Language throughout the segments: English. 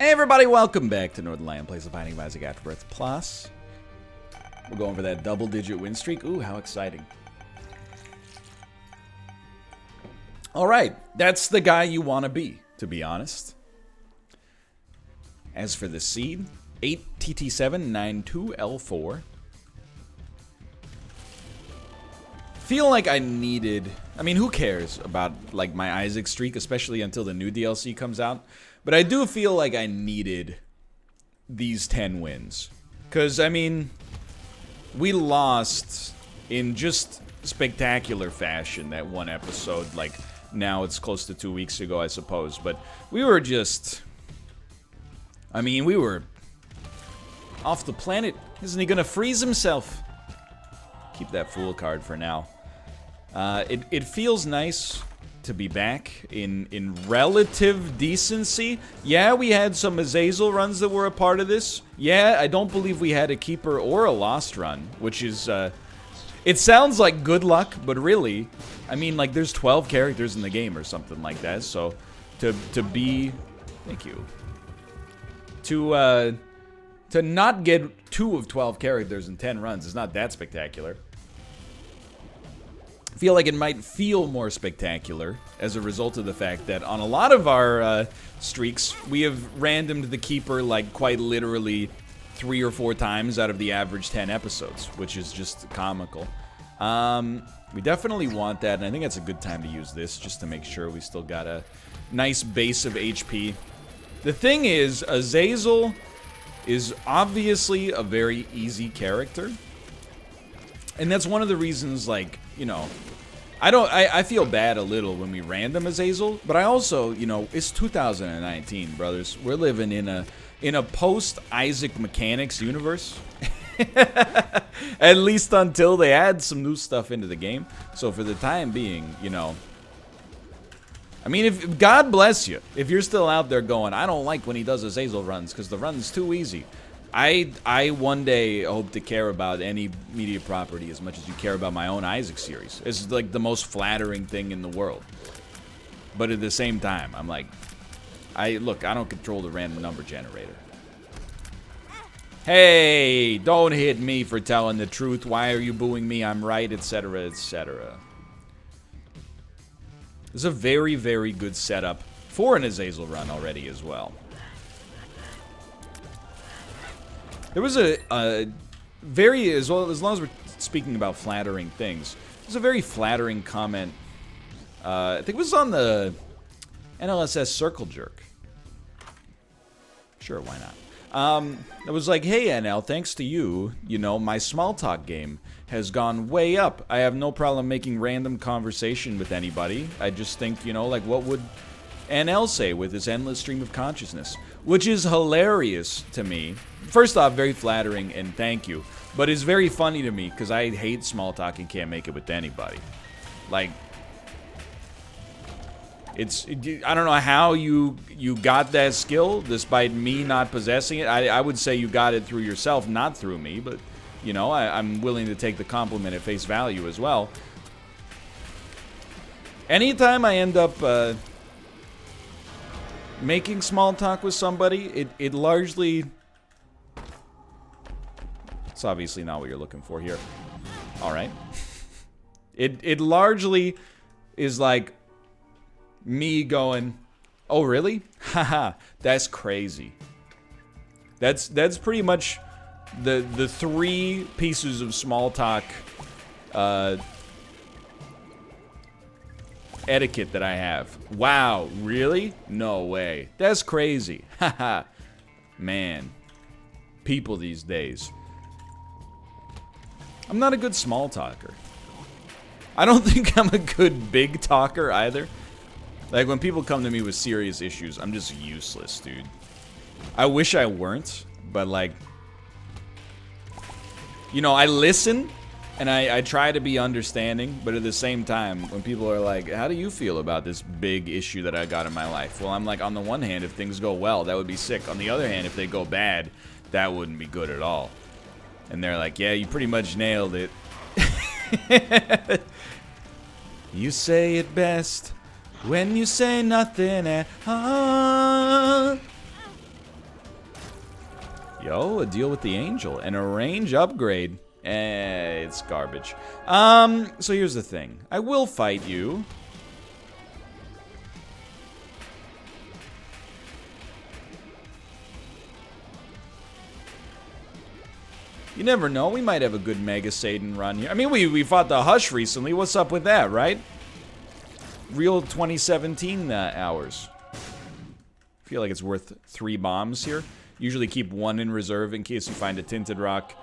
Hey everybody, welcome back to Northernlion Plays the Binding of Isaac Afterbirth Plus. We're going for that double-digit win streak. Ooh, how exciting. Alright, that's the guy you want to be honest. As for the seed, 8TT792L4. Feel like I needed... I mean, who cares about, like, my Isaac streak, especially until the new DLC comes out. But I do feel like I needed these 10 wins. Because, I mean, we lost in just spectacular fashion that one episode. Like, now it's close to 2 weeks ago, I suppose. But we were just... I mean, we were off the planet. Isn't he gonna freeze himself? Keep that fool card for now. It feels nice to be back in relative decency. Yeah, we had some Azazel runs that were a part of this. Yeah, I don't believe we had a Keeper or a Lost run, which is, it sounds like good luck, but really, I mean, like, there's 12 characters in the game or something like that, so to be... Thank you. To not get 2 of 12 characters in 10 runs is not that spectacular. I feel like it might feel more spectacular as a result of the fact that on a lot of our streaks, we have randomed the Keeper like quite literally 3 or 4 times out of the average 10 episodes, which is just comical. We definitely want that, and I think that's a good time to use this just to make sure we still got a nice base of HP. The thing is, Azazel is obviously a very easy character. And that's one of the reasons, like, you know, I feel bad a little when we random Azazel, but I also, you know, it's 2019, brothers. We're living in a post-Isaac mechanics universe. At least until they add some new stuff into the game. So for the time being, you know, I mean, if God bless you, if you're still out there going, I don't like when he does Azazel runs because the run's too easy. I one day hope to care about any media property as much as you care about my own Isaac series. It's like the most flattering thing in the world. But at the same time, I'm like, look, I don't control the random number generator. Hey, don't hit me for telling the truth. Why are you booing me? I'm right, etc., etc. This is a very, very good setup for an Azazel run already as well. There was a very, as long as we're speaking about flattering things, there's a very flattering comment, I think it was on the NLSS Circle Jerk. Sure, why not? It was like, hey NL, thanks to you, you know, my small talk game has gone way up. I have no problem making random conversation with anybody. I just think, you know, like, what would NL say with his endless stream of consciousness? Which is hilarious to me. First off, very flattering, and thank you. But it's very funny to me, because I hate small talk and can't make it with anybody. Like, I don't know how you got that skill, despite me not possessing it. I would say you got it through yourself, not through me, but, you know, I'm willing to take the compliment at face value as well. Anytime I end up making small talk with somebody, it largely... It's obviously not what you're looking for here. Alright. It largely is like me going, oh really? Haha, that's crazy. That's pretty much the 3 pieces of small talk etiquette that I have. Wow, really? No way. That's crazy. Haha. Man. People these days. I'm not a good small talker. I don't think I'm a good big talker either. Like, when people come to me with serious issues, I'm just useless, dude. I wish I weren't, but like, you know, I listen and I try to be understanding, but at the same time, when people are like, how do you feel about this big issue that I got in my life? Well, I'm like, on the one hand, if things go well, that would be sick. On the other hand, if they go bad, that wouldn't be good at all. And they're like, yeah, you pretty much nailed it. You say it best when you say nothing at all. Yo, a deal with the angel and a range upgrade. It's garbage. So here's the thing. I will fight you. You never know. We might have a good Mega Satan run here. I mean, we fought the Hush recently. What's up with that, right? Real 2017 hours. I feel like it's worth 3 bombs here. Usually keep 1 in reserve in case you find a Tinted Rock.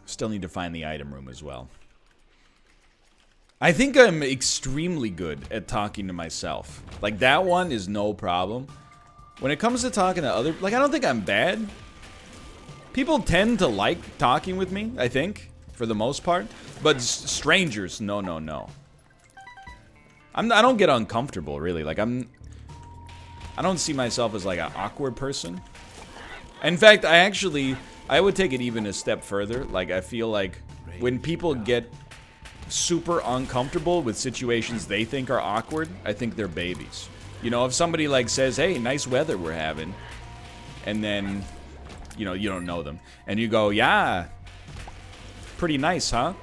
Still need to find the item room as well. I think I'm extremely good at talking to myself. Like, that one is no problem. When it comes to talking to other... Like, I don't think I'm bad. People tend to like talking with me, I think, for the most part. But strangers, no, no, no. I don't get uncomfortable, really. Like, I don't see myself as, like, an awkward person. In fact, I would take it even a step further. Like, I feel like when people get super uncomfortable with situations they think are awkward, I think they're babies. You know, if somebody, like, says, hey, nice weather we're having, and then, you know, you don't know them, and you go, yeah, pretty nice, huh?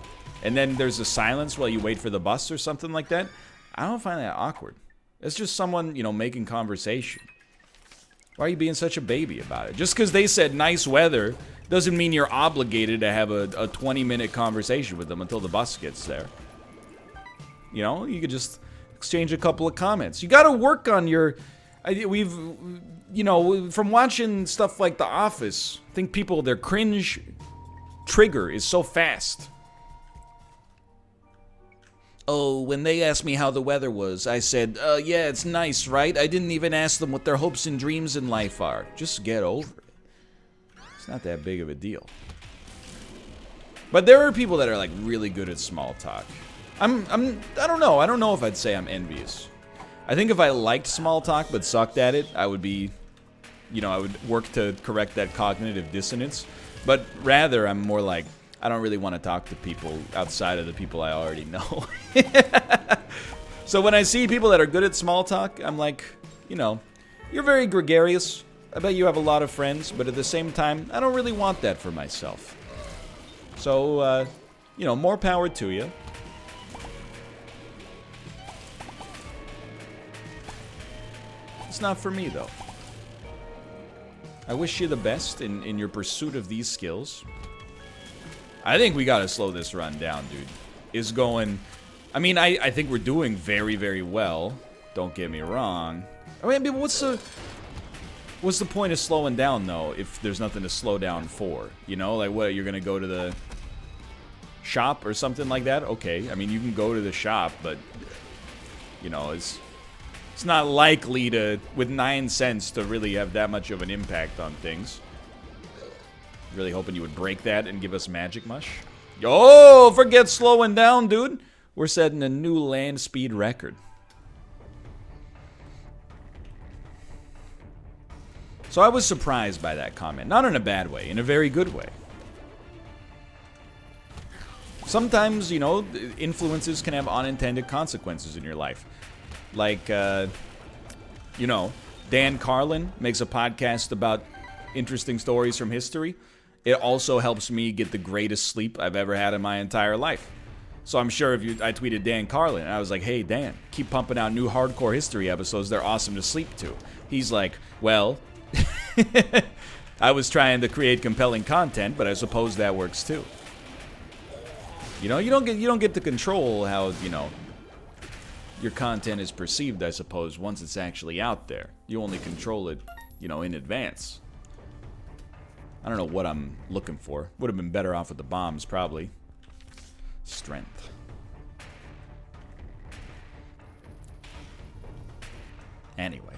And then there's a silence while you wait for the bus or something like that. I don't find that awkward. It's just someone, you know, making conversation. Why are you being such a baby about it? Just because they said nice weather doesn't mean you're obligated to have a 20-minute conversation with them until the bus gets there. You know, you could just exchange a couple of comments. You got to work on your... you know, from watching stuff like The Office, I think people, their cringe trigger is so fast. Oh, when they asked me how the weather was, I said, yeah, it's nice, right? I didn't even ask them what their hopes and dreams in life are. Just get over it. It's not that big of a deal. But there are people that are, like, really good at small talk. I don't know. I don't know if I'd say I'm envious. I think if I liked small talk but sucked at it, I would be, you know, I would work to correct that cognitive dissonance. But rather, I'm more like, I don't really want to talk to people outside of the people I already know. So when I see people that are good at small talk, I'm like, you know, you're very gregarious. I bet you have a lot of friends, but at the same time, I don't really want that for myself. So, you know, more power to you. It's not for me, though. I wish you the best in your pursuit of these skills. I think we gotta slow this run down, dude. Is going... I mean, I think we're doing very, very well. Don't get me wrong. I mean, what's the point of slowing down, though, if there's nothing to slow down for? You know, like, what, you're gonna go to the shop or something like that? Okay, I mean, you can go to the shop, but, you know, it's not likely to, with 9 cents, to really have that much of an impact on things. Really hoping you would break that and give us Magic Mush. Yo, forget slowing down, dude. We're setting a new land speed record. So I was surprised by that comment. Not in a bad way, in a very good way. Sometimes, you know, influences can have unintended consequences in your life. Like, you know, Dan Carlin makes a podcast about interesting stories from history. It also helps me get the greatest sleep I've ever had in my entire life. So I'm sure I tweeted Dan Carlin, and I was like, hey, Dan, keep pumping out new hardcore history episodes. They're awesome to sleep to. He's like, well, I was trying to create compelling content, but I suppose that works too. You know, you don't get to control how, you know, your content is perceived, I suppose, once it's actually out there. You only control it, you know, in advance. I don't know what I'm looking for. Would have been better off with the bombs, probably. Strength. Anyway.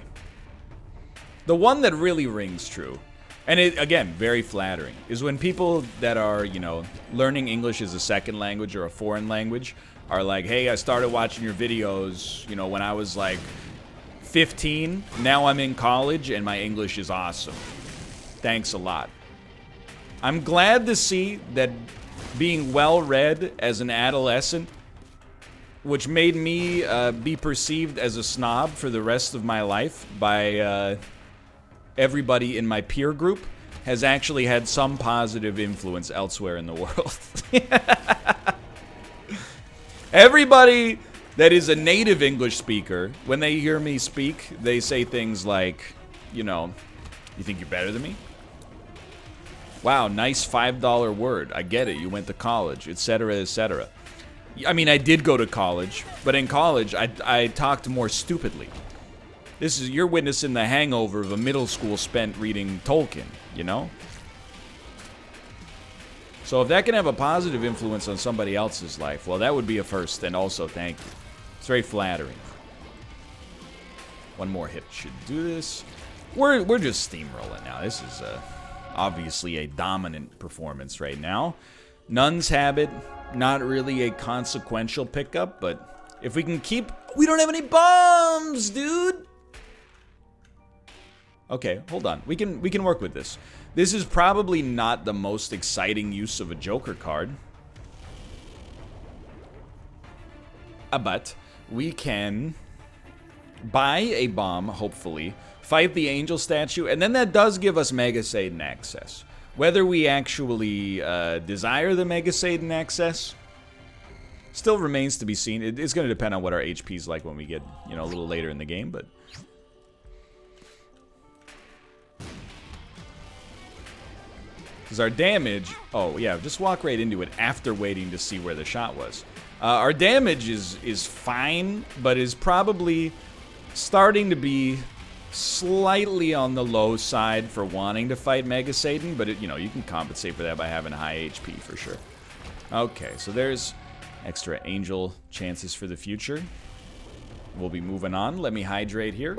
The one that really rings true, and it, again, very flattering, is when people that are, you know, learning English as a second language or a foreign language are like, hey, I started watching your videos, you know, when I was like 15. Now I'm in college and my English is awesome. Thanks a lot. I'm glad to see that being well-read as an adolescent, which made me be perceived as a snob for the rest of my life by everybody in my peer group has actually had some positive influence elsewhere in the world. Everybody that is a native English speaker, when they hear me speak, they say things like, you know, you think you're better than me? Wow, nice $5 word. I get it. You went to college, etc., etc. I mean, I did go to college, but in college, I talked more stupidly. You're witnessing the hangover of a middle school spent reading Tolkien, you know? So if that can have a positive influence on somebody else's life, well, that would be a first, and also thank you. It's very flattering. One more hit should do this. We're just steamrolling now. This is obviously a dominant performance right now. Nun's Habit, not really a consequential pickup, but if we can keep... We don't have any bombs, dude! Okay, hold on. We can work with this. This is probably not the most exciting use of a Joker card. But we can buy a bomb, hopefully, fight the Angel statue, and then that does give us Mega Satan access. Whether we actually desire the Mega Satan access still remains to be seen. It's going to depend on what our HP is like when we get, you know, a little later in the game, but... Because our damage... Oh, yeah, just walk right into it after waiting to see where the shot was. Our damage is fine, but is probably starting to be slightly on the low side for wanting to fight Mega Satan, but, you know, you can compensate for that by having high HP for sure. Okay, so there's extra Angel chances for the future. We'll be moving on. Let me hydrate here.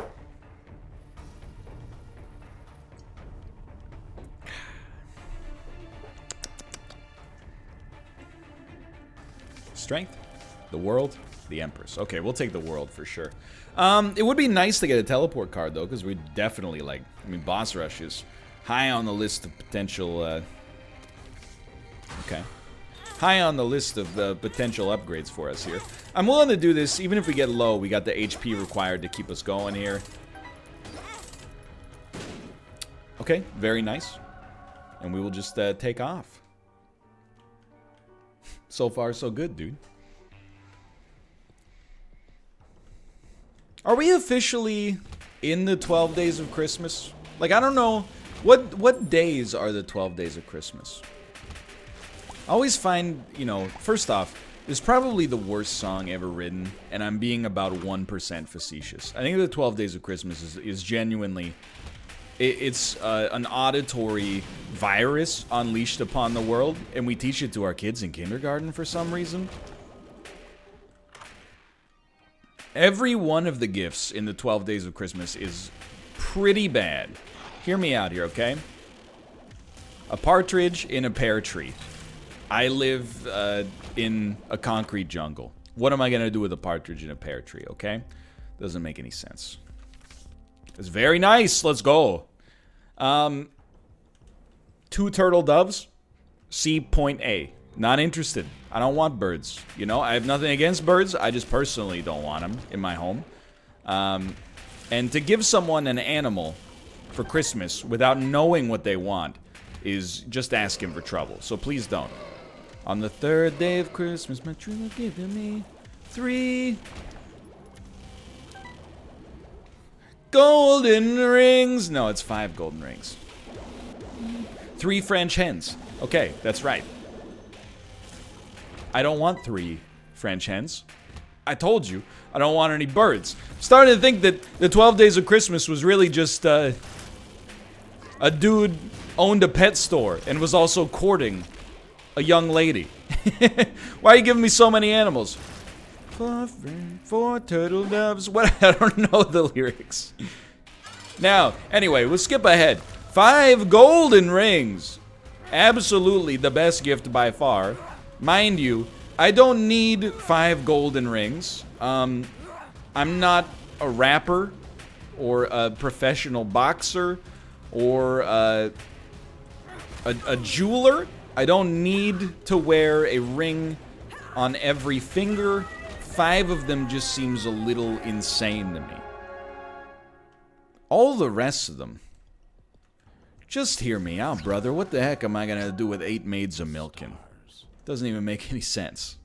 Strength, the World, the Empress. Okay, we'll take the World for sure. It would be nice to get a teleport card, though, because we definitely, like... I mean, Boss Rush is high on the list of potential... Okay. High on the list of potential upgrades for us here. I'm willing to do this, even if we get low. We got the HP required to keep us going here. Okay, very nice. And we will just take off. So far, so good, dude. Are we officially in the 12 days of Christmas? Like, I don't know. What days are the 12 days of Christmas? I always find, you know, first off, it's probably the worst song ever written, and I'm being about 1% facetious. I think the 12 days of Christmas is genuinely... It's an auditory virus unleashed upon the world, and we teach it to our kids in kindergarten for some reason. Every one of the gifts in the 12 days of Christmas is pretty bad. Hear me out here, okay? A partridge in a pear tree. I live in a concrete jungle. What am I going to do with a partridge in a pear tree, okay? Doesn't make any sense. It's very nice. Let's go. 2 turtle doves. C point A. Not interested. I don't want birds. You know, I have nothing against birds. I just personally don't want them in my home. And to give someone an animal for Christmas without knowing what they want is just asking for trouble. So please don't. On the 3rd day of Christmas, my true love gave me 3 golden rings. No, it's 5 golden rings. 3 French hens. Okay, that's right. I don't want 3 French hens. I told you, I don't want any birds. I'm starting to think that the 12 days of Christmas was really just a dude owned a pet store and was also courting a young lady. Why are you giving me so many animals? 4 turtle doves. What? I don't know the lyrics. Now, anyway, we'll skip ahead. 5 golden rings. Absolutely the best gift by far. Mind you, I don't need 5 golden rings. I'm not a rapper or a professional boxer or a jeweler. I don't need to wear a ring on every finger. 5 of them just seems a little insane to me. All the rest of them Just hear me out, brother. What the heck am I gonna do with 8 maids a milking? Doesn't even make any sense.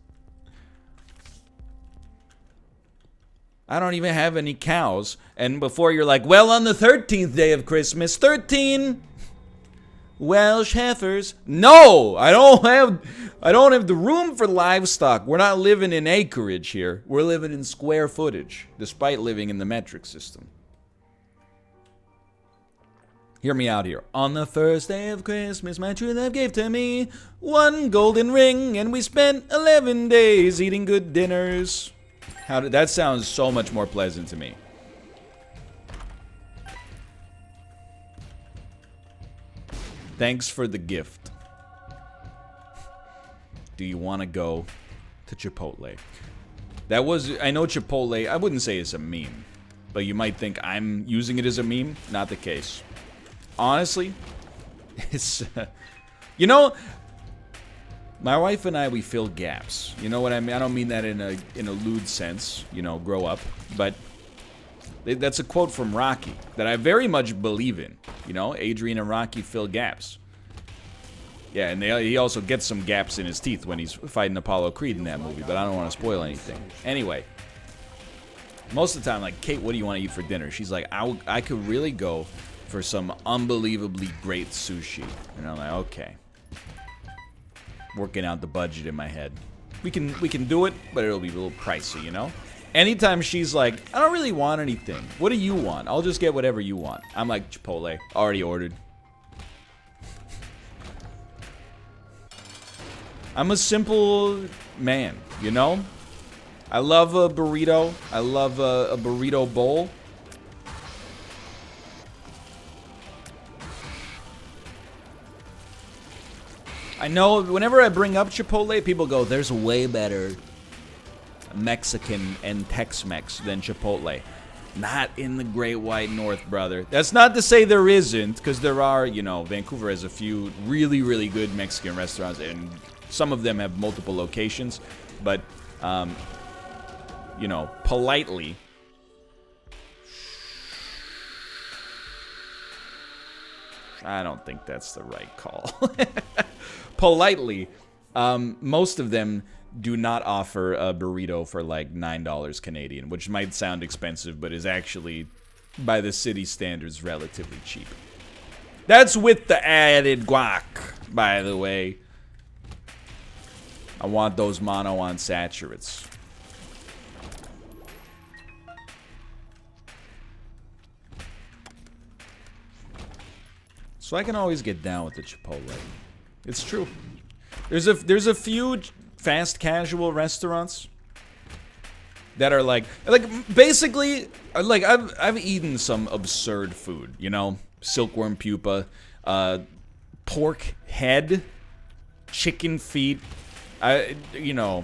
I don't even have any cows. And before you're like, well, on the 13th day of Christmas, 13 Welsh heifers. No, I don't have the room for livestock. We're not living in acreage here. We're living in square footage, despite living in the metric system. Hear me out here. On the first day of Christmas, my true love gave to me 1 golden ring, and we spent 11 days eating good dinners. That sounds so much more pleasant to me. Thanks for the gift. Do you want to go to Chipotle? That was, I know Chipotle, I wouldn't say it's a meme, but you might think I'm using it as a meme. Not the case. Honestly, it's, you know, my wife and I, we fill gaps. You know what I mean? I don't mean that in a lewd sense, you know, grow up, but that's a quote from Rocky that I very much believe in. You know, Adrian and Rocky fill gaps. Yeah, and he also gets some gaps in his teeth when he's fighting Apollo Creed in that movie, but I don't want to spoil anything. Anyway, most of the time, like, Kate, what do you want to eat for dinner? She's like, I could really go for some unbelievably great sushi. And I'm like, okay. Working out the budget in my head. We can do it, but it'll be a little pricey, you know? Anytime she's like, I don't really want anything. What do you want? I'll just get whatever you want. I'm like, Chipotle. Already ordered. I'm a simple man, you know? I love a burrito. I love a burrito bowl. I know whenever I bring up Chipotle, people go, there's way better Mexican and Tex-Mex than Chipotle. Not in the Great White North, brother. That's not to say there isn't, because there are, you know, Vancouver has a few really, really good Mexican restaurants, and some of them have multiple locations, but, you know, politely, I don't think that's the right call. Politely, most of them do not offer a burrito for like $9 Canadian, which might sound expensive, but is actually, by the city standards, relatively cheap. That's with the added guac, by the way. I want those monounsaturates. So I can always get down with the Chipotle. It's true. There's a few fast casual restaurants that are like basically like I've eaten some absurd food, you know, silkworm pupa, pork head, chicken feet. You know,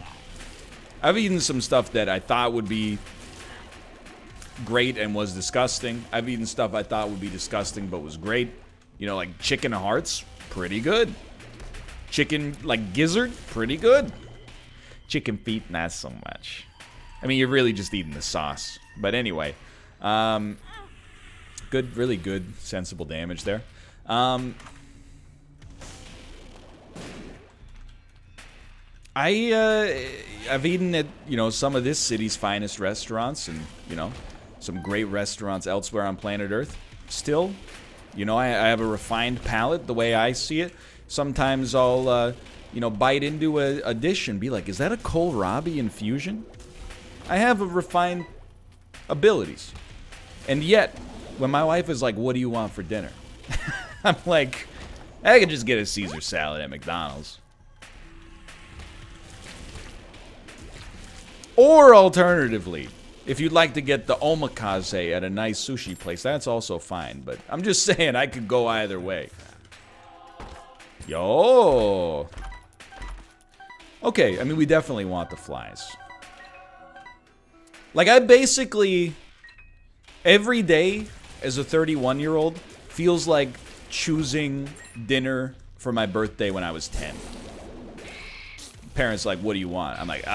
I've eaten some stuff that I thought would be great and was disgusting. I've eaten stuff I thought would be disgusting but was great. You know, like chicken hearts, pretty good. Chicken, like gizzard, pretty good. Chicken feet, not so much. I mean, you're really just eating the sauce. But anyway, good, really good, sensible damage there. I've eaten at, you know, some of this city's finest restaurants, and, you know, some great restaurants elsewhere on planet Earth. Still, you know, I have a refined palate the way I see it. Sometimes I'll, you know, bite into a dish and be like, is that a kohlrabi infusion? I have a refined abilities. And yet, when my wife is like, what do you want for dinner? I'm like, I could just get a Caesar salad at McDonald's. Or alternatively, if you'd like to get the omakase at a nice sushi place, that's also fine. But I'm just saying I could go either way. Yo. Okay, I mean, we definitely want the flies. Like, I basically, every day as a 31-year-old feels like choosing dinner for my birthday when I was 10. Parents like, what do you want? I'm like,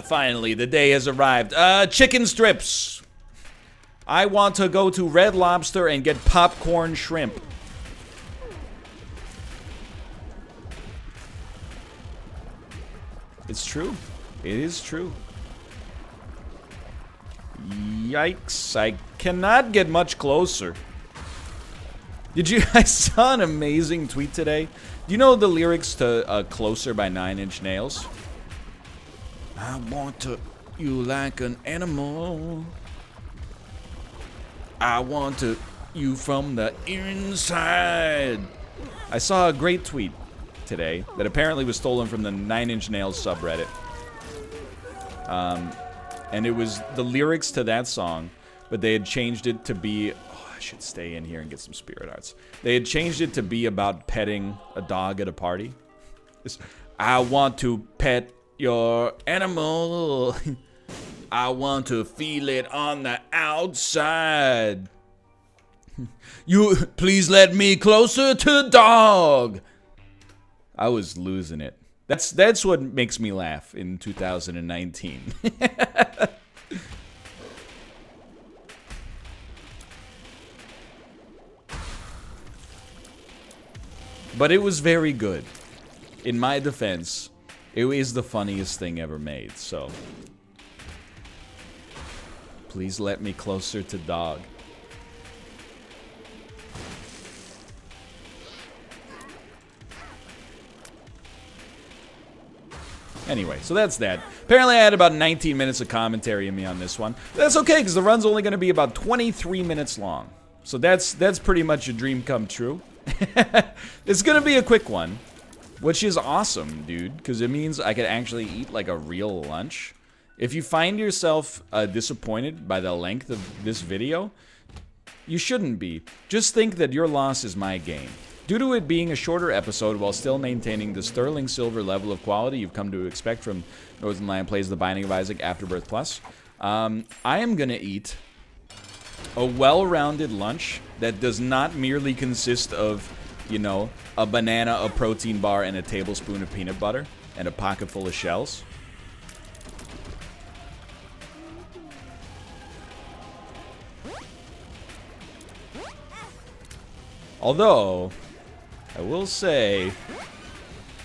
finally, the day has arrived. Chicken strips. I want to go to Red Lobster and get popcorn shrimp. It's true. It is true. Yikes. I cannot get much closer. I saw an amazing tweet today. Do you know the lyrics to Closer by 9 Inch Nails? I want to you like an animal. I want to you from the inside. I saw a great tweet today that apparently was stolen from the 9 Inch Nails subreddit. And it was the lyrics to that song, but they had changed it to be... Oh, I should stay in here and get some spirit arts. They had changed it to be about petting a dog at a party. I want to pet your animal. I want to feel it on the outside. You please let me closer to dog. I was losing it. That's what makes me laugh in 2019. But it was very good. In my defense, it is the funniest thing ever made, so. Please let me closer to dog. Anyway, so that's that. Apparently I had about 19 minutes of commentary in me on this one. That's okay, because the run's only going to be about 23 minutes long. So that's pretty much a dream come true. It's going to be a quick one, which is awesome, dude, because it means I could actually eat like a real lunch. If you find yourself disappointed by the length of this video, you shouldn't be. Just think that your loss is my gain. Due to it being a shorter episode while still maintaining the sterling silver level of quality you've come to expect from Northernlion Plays The Binding of Isaac Afterbirth Plus, I am going to eat a well-rounded lunch that does not merely consist of, you know, a banana, a protein bar, and a tablespoon of peanut butter, and a pocket full of shells. Although, I will say...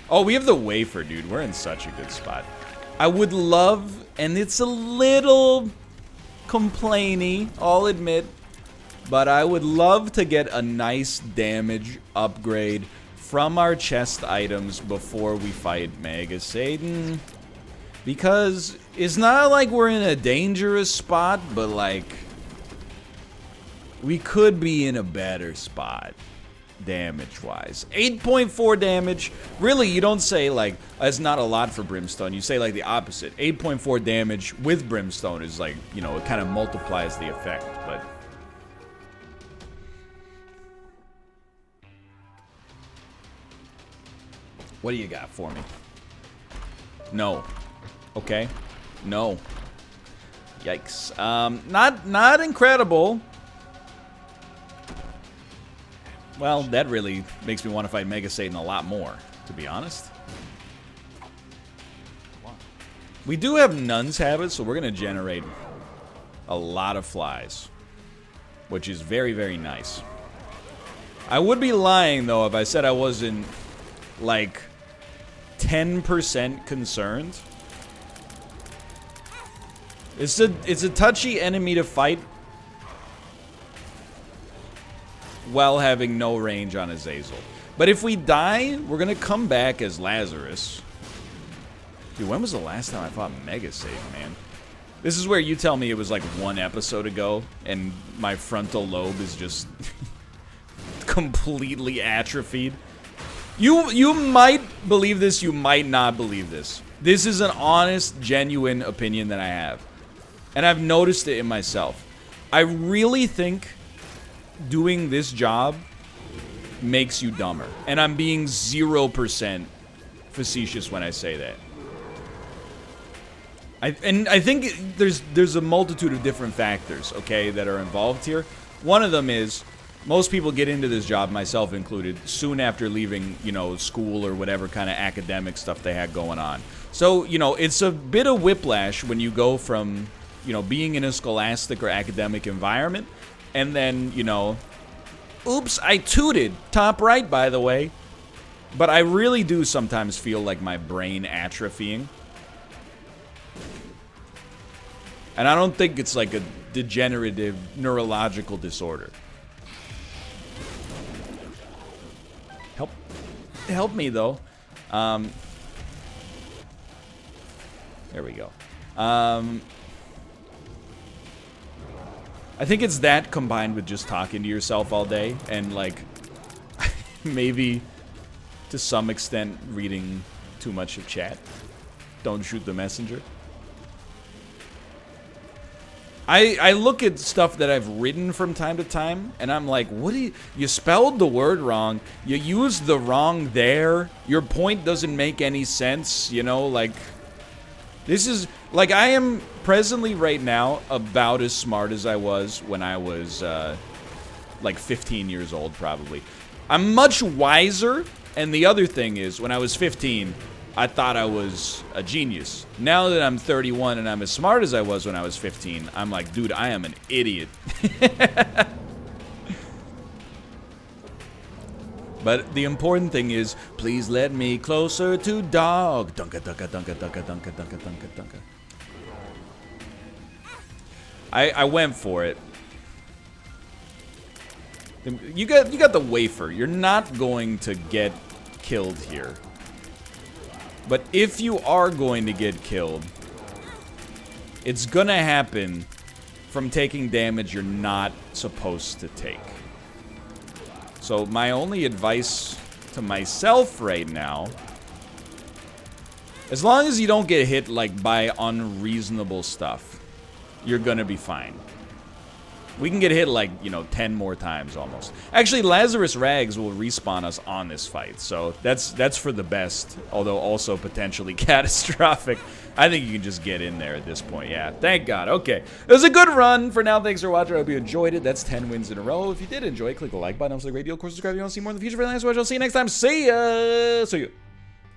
Oh, we have the wafer, dude. We're in such a good spot. I would love, and it's a little complainy, I'll admit, but I would love to get a nice damage upgrade from our chest items before we fight Mega Satan. Because it's not like we're in a dangerous spot, but like, we could be in a better spot, damage-wise. 8.4 damage. Really, you don't say, like, it's not a lot for Brimstone. You say, like, the opposite. 8.4 damage with Brimstone is, like, you know, it kind of multiplies the effect, but... What do you got for me? No. Okay. No. Yikes. Not incredible. Well, that really makes me want to fight Mega Satan a lot more, to be honest. We do have Nun's habits, so we're going to generate a lot of flies, which is very, very nice. I would be lying, though, if I said I wasn't, like, 10% concerned. It's a touchy enemy to fight while having no range on Azazel. But if we die, we're gonna come back as Lazarus. Dude, when was the last time I fought Mega Satan, man? This is where you tell me it was like one episode ago, and my frontal lobe is just completely atrophied. You might believe this, you might not believe this. This is an honest, genuine opinion that I have. And I've noticed it in myself. I really think doing this job makes you dumber. And I'm being 0% facetious when I say that. I think there's a multitude of different factors, okay, that are involved here. One of them is most people get into this job, myself included, soon after leaving, you know, school or whatever kind of academic stuff they had going on. So, you know, it's a bit of whiplash when you go from, you know, being in a scholastic or academic environment, and then, you know, oops, I tooted. Top right, by the way. But I really do sometimes feel like my brain atrophying. And I don't think it's like a degenerative neurological disorder. Help me, though. There we go. I think it's that combined with just talking to yourself all day and, like, maybe to some extent reading too much of chat. Don't shoot the messenger. I look at stuff that I've written from time to time, and I'm like, what do you spelled the word wrong, you used the wrong there, your point doesn't make any sense, you know, like, this is, like, I am presently right now about as smart as I was when I was, like, 15 years old, probably. I'm much wiser, and the other thing is, when I was 15, I thought I was a genius. Now that I'm 31 and I'm as smart as I was when I was 15, I'm like, dude, I am an idiot. But the important thing is, please let me closer to dog. Dunka, dunka, dunka, dunka, dunka, dunka, dunka, dunka. I went for it. You got the wafer. You're not going to get killed here. But if you are going to get killed, it's gonna happen from taking damage you're not supposed to take. So my only advice to myself right now, as long as you don't get hit like by unreasonable stuff, you're gonna be fine. We can get hit like, you know, 10 more times almost. Actually, Lazarus Rags will respawn us on this fight, so that's for the best, although also potentially catastrophic. I think you can just get in there at this point. Yeah, thank God. Okay, it was a good run. For now, thanks for watching. I hope you enjoyed it. That's 10 wins in a row. If you did enjoy it, click the like button. Also, the great deal. Of course, subscribe if you want to see more in the future. For the next watch, I'll see you next time. See ya. See you.